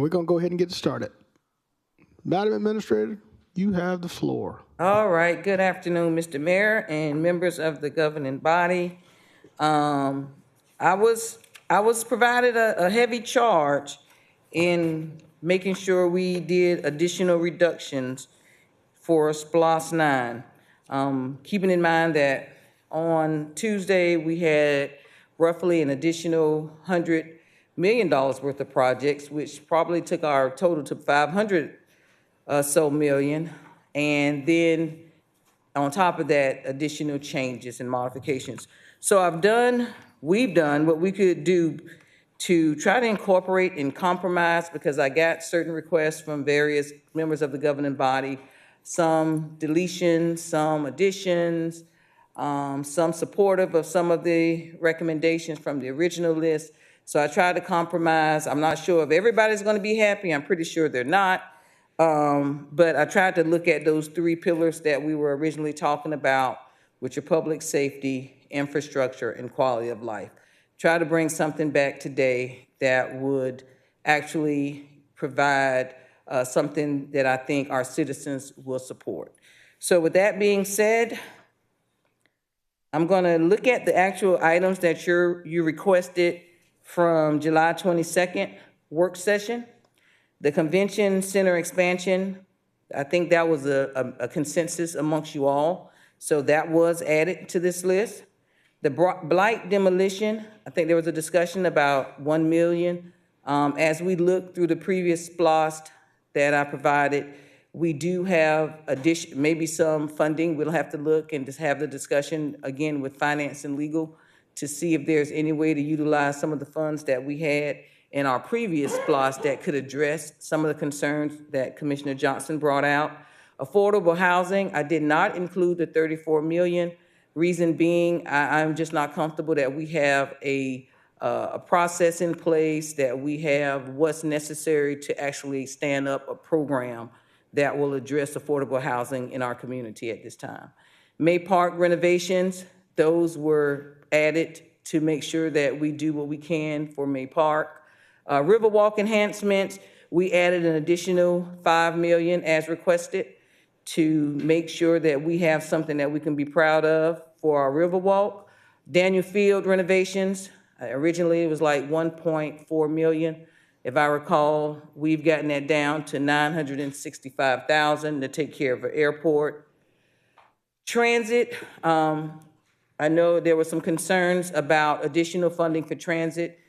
we're going to go ahead and get started. Madam Administrator, you have the floor. All right. Good afternoon, Mr. Mayor and members of the governing body. I was provided a heavy charge in making sure we did additional reductions for SPLOST 9. Keeping in mind that on Tuesday we had roughly an additional $100 million worth of projects, which probably took our total to 500 so million. And then on top of that, additional changes and modifications. So we've done what we could do to try to incorporate and compromise, because I got certain requests from various members of the governing body, some deletions, some additions, some supportive of some of the recommendations from the original list. So I tried to compromise. I'm not sure if everybody's going to be happy. I'm pretty sure they're not. But I tried to look at those three pillars that we were originally talking about, which are public safety, infrastructure, and quality of life. Try to bring something back today that would actually provide something that I think our citizens will support. So with that being said, I'm going to look at the actual items that you requested from July 22nd work session. The convention center expansion, I think that was a consensus amongst you all. So that was added to this list. The blight demolition, I think there was a discussion about 1 million. As we look through the previous SPLOST that I provided, we do have maybe some funding. We'll have to look and just have the discussion again with finance and legal to see if there's any way to utilize some of the funds that we had in our previous SPLOST that could address some of the concerns that Commissioner Johnson brought out. Affordable housing, I did not include the 34 million. Reason being, I'm just not comfortable that we have a process in place, that we have what's necessary to actually stand up a program that will address affordable housing in our community at this time. May Park renovations, those were added to make sure that we do what we can for May Park. Riverwalk enhancements, we added an additional 5 million as requested to make sure that we have something that we can be proud of for our Riverwalk. Daniel Field renovations, originally it was like 1.4 million. If I recall, we've gotten that down to 965,000 to take care of the airport. Transit, I know there were some concerns about additional funding for transit.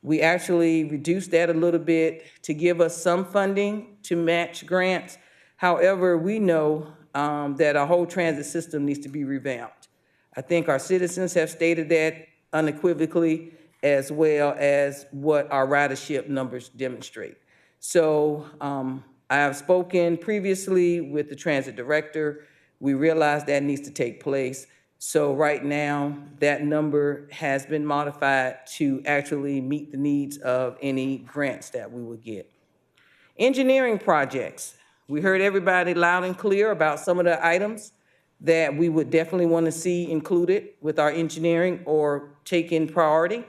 We actually reduced that a little bit to give us some funding to match grants. However, we know that our whole transit system needs to be revamped. I think our citizens have stated that unequivocally, as well as what our ridership numbers demonstrate. So I have spoken previously with the transit director. We realize that needs to take place. So right now, that number has been modified to actually meet the needs of any grants that we would get. Engineering projects. We heard everybody loud and clear about some of the items that we would definitely want to see included with our engineering or take in priority.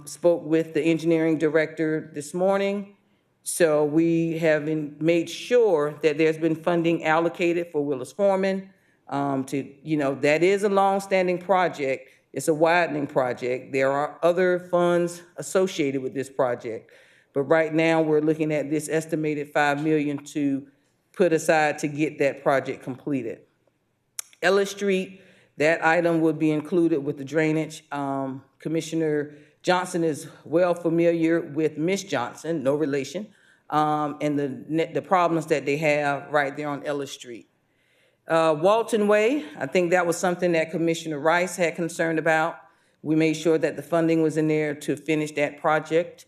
Spoke with the engineering director this morning. So we have made sure that there's been funding allocated for Willis Foreman. That is a long-standing project. It's a widening project. There are other funds associated with this project. But right now, we're looking at this estimated 5 million to put aside to get that project completed. Ellis Street, that item would be included with the drainage. Commissioner Johnson is well familiar with Miss Johnson, no relation, and the problems that they have right there on Ellis Street. Walton Way, I think that was something that Commissioner Rice had concerned about. We made sure that the funding was in there to finish that project.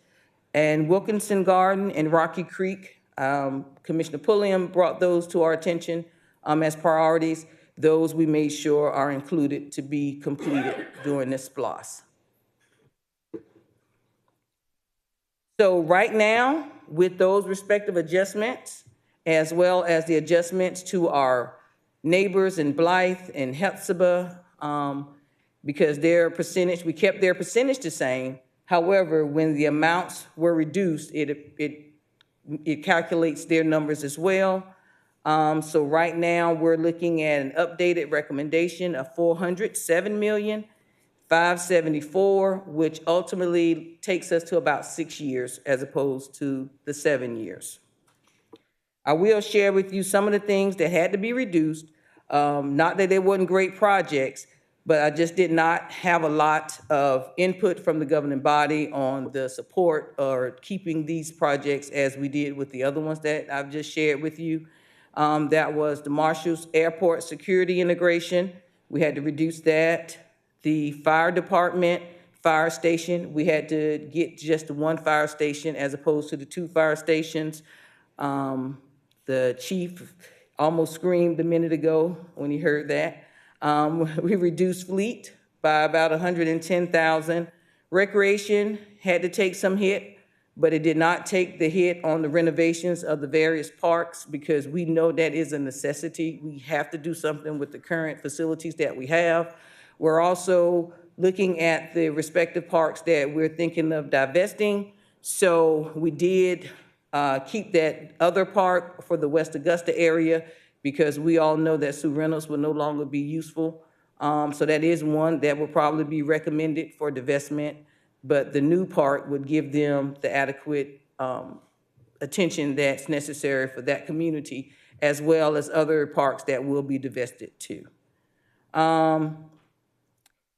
And Wilkinson Garden and Rocky Creek, Commissioner Pulliam brought those to our attention as priorities. Those we made sure are included to be completed during this SPLOST. So right now, with those respective adjustments, as well as the adjustments to our neighbors in Blythe and Hephzibah, because their percentage, we kept their percentage the same. However, when the amounts were reduced, it it calculates their numbers as well. So right now, we're looking at an updated recommendation of 407,574,000, which ultimately takes us to about 6 years as opposed to the 7 years. I will share with you some of the things that had to be reduced. Not that they weren't great projects, but I just did not have a lot of input from the governing body on the support or keeping these projects as we did with the other ones that I've just shared with you. That was the Marshall's Airport Security Integration. We had to reduce that. The fire department, fire station, we had to get just one fire station as opposed to the 2 fire stations. The chief almost screamed a minute ago when he heard that. We reduced fleet by about 110,000. Recreation had to take some hit, but it did not take the hit on the renovations of the various parks because we know that is a necessity. We have to do something with the current facilities that we have. We're also looking at the respective parks that we're thinking of divesting. So we did keep that other park for the West Augusta area because we all know that Sue Reynolds will no longer be useful. So that is one that will probably be recommended for divestment, but the new park would give them the adequate attention that's necessary for that community, as well as other parks that will be divested too.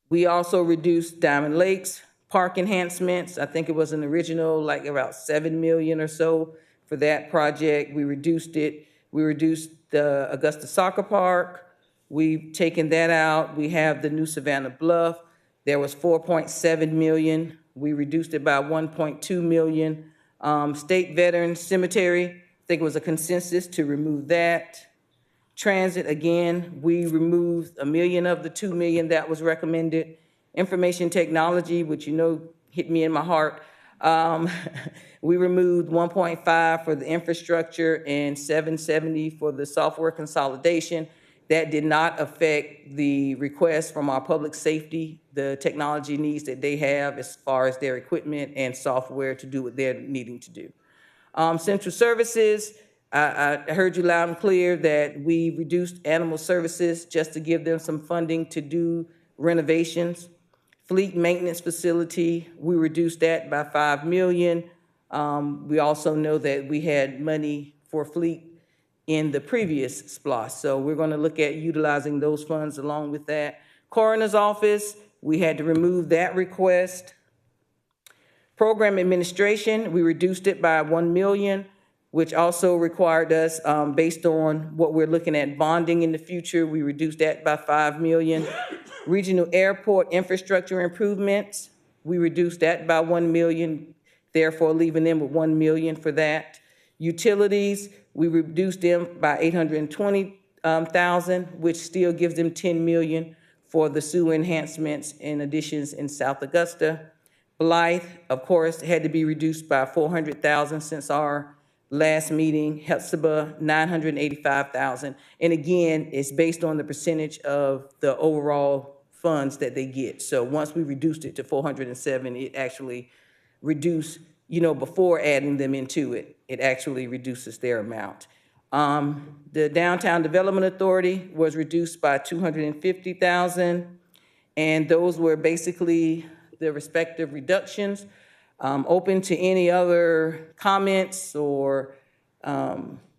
We also reduced Diamond Lakes park enhancements. I think it was an original, like about 7 million or so for that project. We reduced it. We reduced the Augusta Soccer Park. We've taken that out. We have the new Savannah Bluff. There was 4.7 million. We reduced it by 1.2 million. State Veterans Cemetery, I think it was a consensus to remove that. Transit, again, we removed 1 million of the 2 million that was recommended. Information technology, which you know hit me in my heart, we removed 1.5 for the infrastructure and 770 for the software consolidation. That did not affect the request from our public safety, the technology needs that they have as far as their equipment and software to do what they're needing to do. Central services, I heard you loud and clear that we reduced animal services just to give them some funding to do renovations. Fleet maintenance facility, we reduced that by 5 million. We also know that we had money for fleet in the previous SPLOST, so we're going to look at utilizing those funds along with that. Coroner's office, we had to remove that request. Program administration, we reduced it by 1 million, which also required us, based on what we're looking at bonding in the future, we reduced that by 5 million. Regional airport infrastructure improvements, we reduced that by 1 million, therefore leaving them with 1 million for that. Utilities, we reduced them by 820,000, which still gives them 10 million for the sewer enhancements and additions in South Augusta. Blythe, of course, had to be reduced by 400,000 since our last meeting. Hephzibah, 985,000. And again, it's based on the percentage of the overall funds that they get. So once we reduced it to 407, it actually reduced, before adding them into it, it actually reduces their amount. The Downtown Development Authority was reduced by 250,000, and those were basically the respective reductions. Open to any other comments or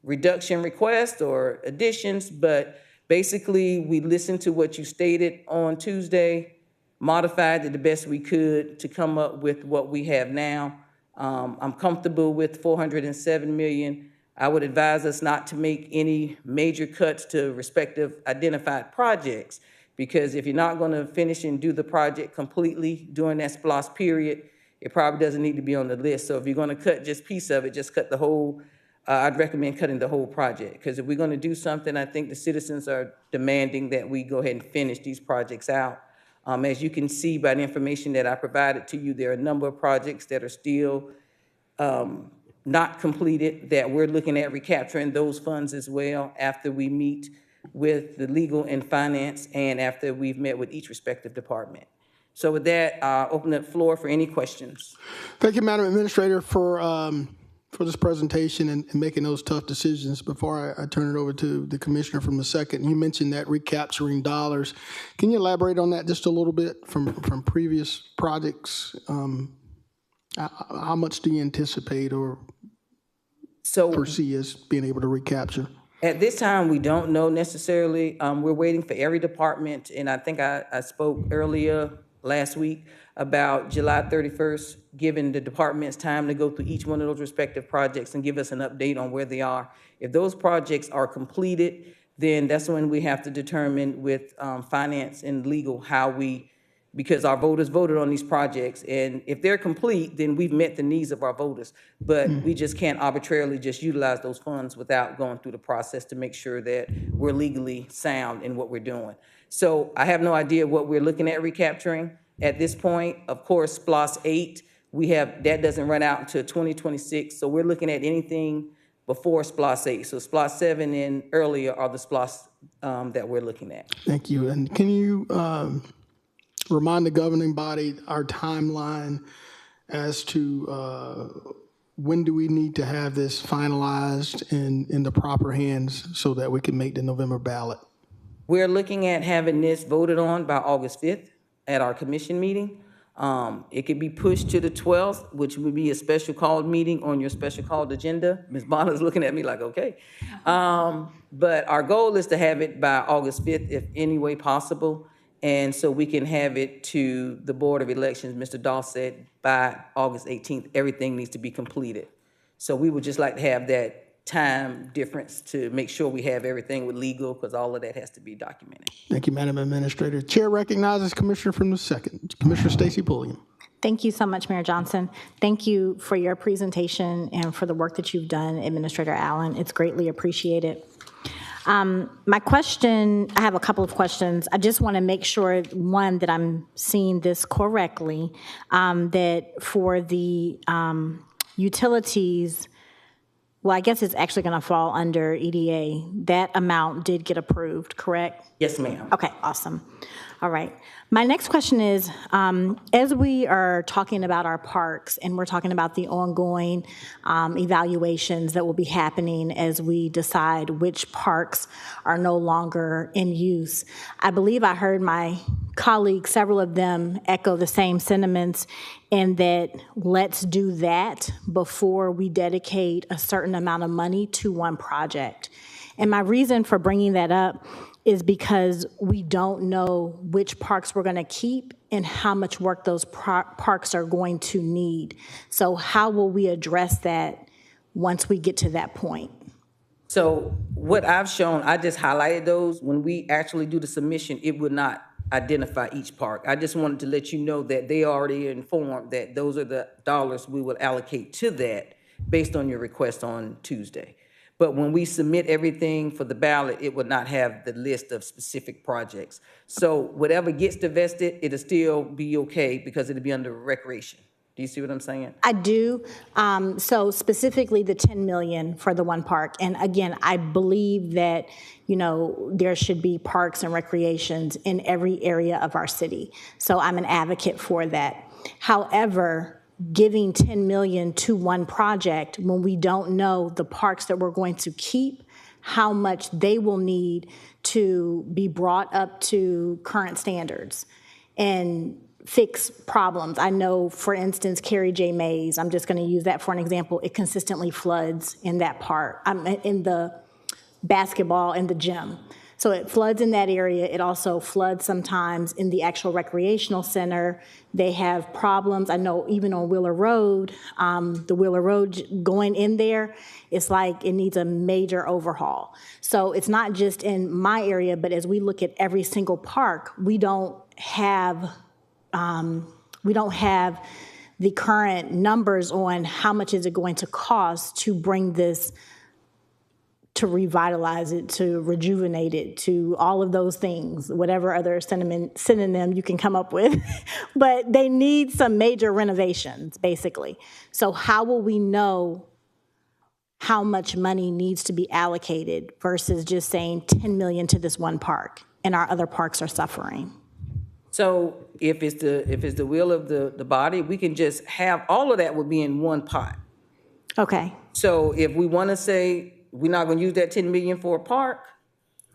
reduction requests or additions, but basically we listened to what you stated on Tuesday, modified it the best we could to come up with what we have now. I'm comfortable with 407 million. I would advise us not to make any major cuts to respective identified projects, because if you're not going to finish and do the project completely during that SPLOST period, it probably doesn't need to be on the list. So if you're going to cut just piece of it, just cut the whole, I'd recommend cutting the whole project, because if we're going to do something, I think the citizens are demanding that we go ahead and finish these projects out. As you can see by the information that I provided to you, there are a number of projects that are still not completed that we're looking at recapturing those funds as well after we meet with the legal and finance and after we've met with each respective department. So with that, I'll open the floor for any questions. Thank you, Madam Administrator, for for this presentation and making those tough decisions. Before I turn it over to the commissioner from the second, you mentioned that recapturing dollars. Can you elaborate on that just a little bit from previous projects? How much do you anticipate or foresee as being able to recapture? At this time, we don't know necessarily. We're waiting for every department, and I think I spoke earlier last week about July 31st, giving the departments time to go through each one of those respective projects and give us an update on where they are. If those projects are completed, then that's when we have to determine with finance and legal how we, because our voters voted on these projects, and if they're complete, then we've met the needs of our voters. But we just can't arbitrarily just utilize those funds without going through the process to make sure that we're legally sound in what we're doing. So I have no idea what we're looking at recapturing at this point. Of course, SPLOST 8, that doesn't run out until 2026, so we're looking at anything before SPLOST 8. So SPLOST 7 and earlier are the SPLOST that we're looking at. Thank you. And can you remind the governing body our timeline as to when do we need to have this finalized in the proper hands so that we can make the November ballot? We're looking at having this voted on by August 5th at our commission meeting. It could be pushed to the 12th, which would be a special called meeting on your special called agenda. Ms. Bonner's looking at me like, okay. But our goal is to have it by August 5th, if any way possible. And so we can have it to the Board of Elections. Mr. Dahl said by August 18th, everything needs to be completed. So we would just like to have that time difference to make sure we have everything with legal, because all of that has to be documented. Thank you, Madam Administrator. Chair recognizes Commissioner from the second, Commissioner Stacy Pulliam. Thank you so much, Mayor Johnson. Thank you for your presentation and for the work that you've done, Administrator Allen. It's greatly appreciated. My question, I have a couple of questions. I just want to make sure, one, that I'm seeing this correctly, that for the utilities, well, I guess it's actually going to fall under EDA. That amount did get approved, correct? Yes, ma'am. Okay, awesome. All right. My next question is, as we are talking about our parks and we're talking about the ongoing evaluations that will be happening as we decide which parks are no longer in use, I believe I heard my colleagues, several of them, echo the same sentiments in that let's do that before we dedicate a certain amount of money to one project. And my reason for bringing that up is because we don't know which parks we're going to keep and how much work those parks are going to need. So how will we address that once we get to that point? So what I've shown, I just highlighted those. When we actually do the submission, it would not identify each park. I just wanted to let you know that they already informed that those are the dollars we will allocate to that based on your request on Tuesday. But when we submit everything for the ballot, it would not have the list of specific projects. So whatever gets divested, it'll still be okay because it'll be under recreation. Do you see what I'm saying? I do. So specifically the 10 million for the one park. And again, I believe that, you know, there should be parks and recreations in every area of our city. So I'm an advocate for that. However, giving 10 million to one project when we don't know the parks that we're going to keep, how much they will need to be brought up to current standards and fix problems. I know, for instance, Carrie J. Mays, I'm just going to use that for an example, it consistently floods in that part, in the basketball and the gym. So it floods in that area. It also floods sometimes in the actual recreational center. They have problems. I know even on Wheeler Road, the Wheeler Road going in there, it's like it needs a major overhaul. So it's not just in my area, but as we look at every single park, we don't have the current numbers on how much is it going to cost to bring this, to revitalize it, to rejuvenate it, to all of those things, whatever other synonym you can come up with. But they need some major renovations, basically. So how will we know how much money needs to be allocated versus just saying 10 million to this one park and our other parks are suffering? So if it's the will of the body, we can just have all of that would be in one pot. Okay. So if we want to say we're not going to use that 10 million for a park,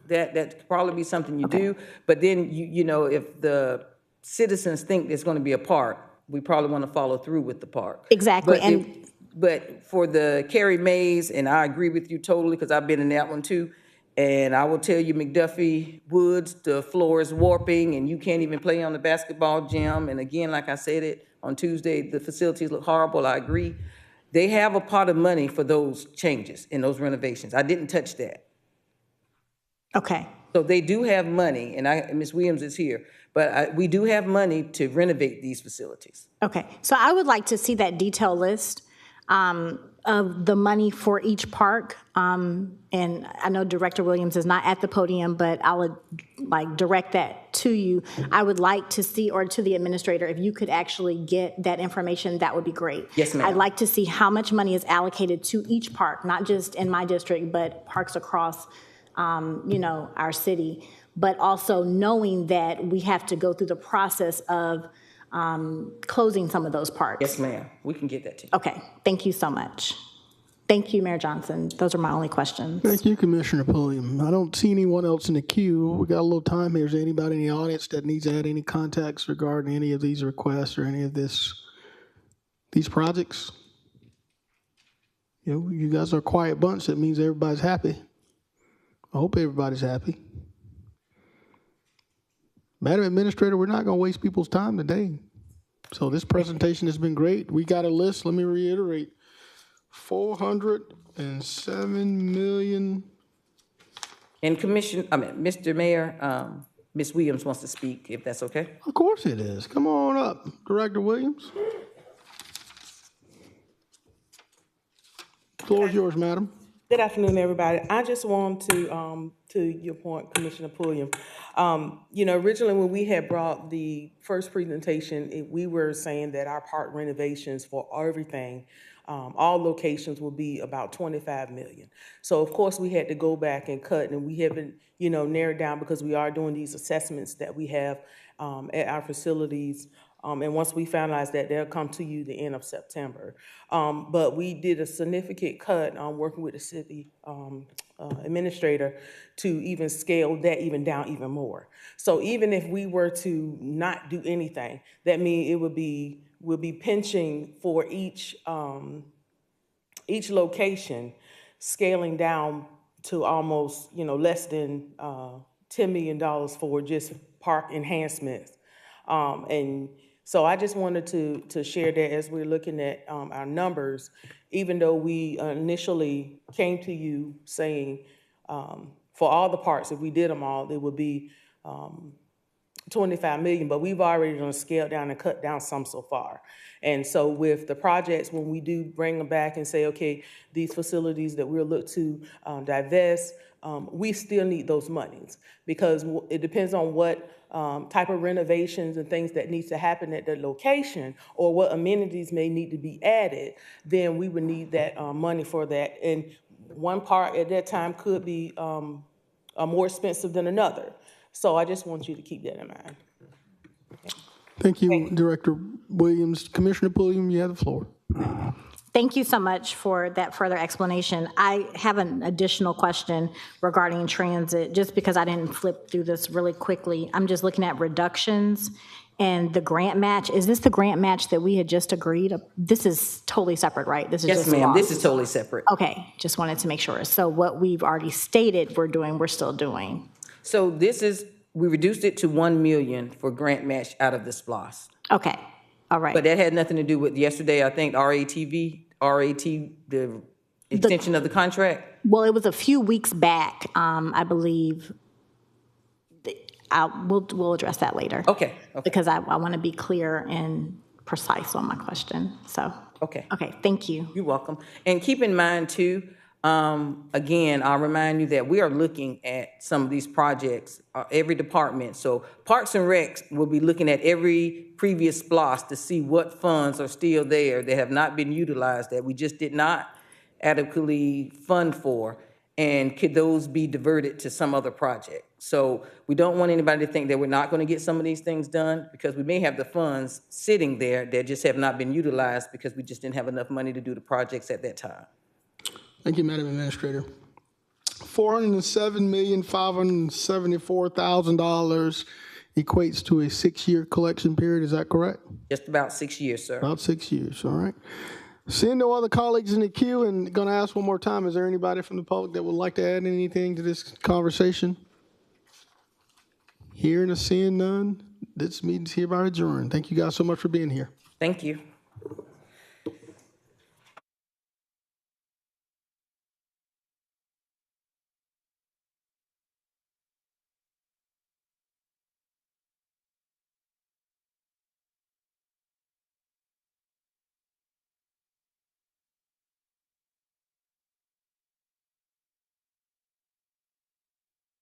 that could probably be something you do. But then, you know, if the citizens think there's going to be a park, we probably want to follow through with the park. Exactly, But but for the Carrie Mays, and I agree with you totally, because I've been in that one too, and I will tell you, McDuffie Woods, the floor is warping, and you can't even play on the basketball gym. And again, like I said it on Tuesday, the facilities look horrible, I agree. They have a pot of money for those changes and those renovations. I didn't touch that. Okay. So they do have money, and Ms. Williams is here, but we do have money to renovate these facilities. Okay, so I would like to see that detailed list of the money for each park. And I know Director Williams is not at the podium, but I would like direct that to you. I would like to see, or to the administrator, if you could actually get that information, that would be great. Yes, ma'am. I'd like to see how much money is allocated to each park, not just in my district, but parks across you know, our city, but also knowing that we have to go through the process of closing some of those parks. Yes, ma'am. We can get that to you. Okay, thank you so much. Thank you, Mayor Johnson. Those are my only questions. Thank you, Commissioner Pulliam. I don't see anyone else in the queue. We got a little time here. Is there anybody in the audience that needs to add any contacts regarding any of these requests or any of these projects? You know, you guys are a quiet bunch. That means everybody's happy. I hope everybody's happy. Madam Administrator, we're not going to waste people's time today. So this presentation has been great. We got a list. Let me reiterate. 407 million. And Mr. Mayor, Ms. Williams wants to speak, if that's okay. Of course it is. Come on up, Director Williams. The floor is yours, madam. Good afternoon, everybody. I just want to your point, Commissioner Pulliam. You know, originally when we had brought the first presentation, we were saying that our park renovations for everything, all locations will be about 25 million. So of course we had to go back and cut, and we haven't, you know, narrowed down because we are doing these assessments that we have at our facilities. And once we finalize that, they'll come to you the end of September. But we did a significant cut working with the city administrator to even scale that even down even more. So even if we were to not do anything, that means it would be, we'll be pinching for each location, scaling down to almost, you know, less than $10 million for just park enhancements. And so I just wanted to share that as we're looking at our numbers, even though we initially came to you saying for all the parks, if we did them all, it would be 25 million, but we've already done scale down and cut down some so far. And so with the projects, when we do bring them back and say, okay, these facilities that we'll look to divest, we still need those monies because it depends on what type of renovations and things that needs to happen at the location or what amenities may need to be added, then we would need that money for that. And one part at that time could be more expensive than another. So I just want you to keep that in mind. Thank you, Director Williams. Commissioner Pulliam, you have the floor. Thank you so much for that further explanation. I have an additional question regarding transit, just because I didn't flip through this really quickly. I'm just looking at reductions and the grant match. Is this the grant match that we had just agreed? This is totally separate, right? This is Yes, just ma'am, law. this is totally separate. Okay, just wanted to make sure. So what we've already stated we're doing, we're still doing. So we reduced it to 1 million for grant match out of the SPLOST. Okay, all right. But that had nothing to do with yesterday, I think, the extension of the contract. Well, it was a few weeks back, I believe. We'll address that later. Okay. Because I want to be clear and precise on my question, so. Okay. Okay, thank you. You're welcome. And keep in mind too, again, I'll remind you that we are looking at some of these projects, every department. So Parks and Recs will be looking at every previous SPLOST to see what funds are still there that have not been utilized, that we just did not adequately fund for, and could those be diverted to some other project? So we don't want anybody to think that we're not going to get some of these things done, because we may have the funds sitting there that just have not been utilized because we just didn't have enough money to do the projects at that time. Thank you, Madam Administrator. $407,574,000 equates to a 6-year collection period. Is that correct? Just about 6 years, sir. About 6 years, all right. Seeing no other colleagues in the queue, and going to ask one more time, is there anybody from the public that would like to add anything to this conversation? Hearing or seeing none, this meeting's hereby adjourned. Thank you guys so much for being here. Thank you.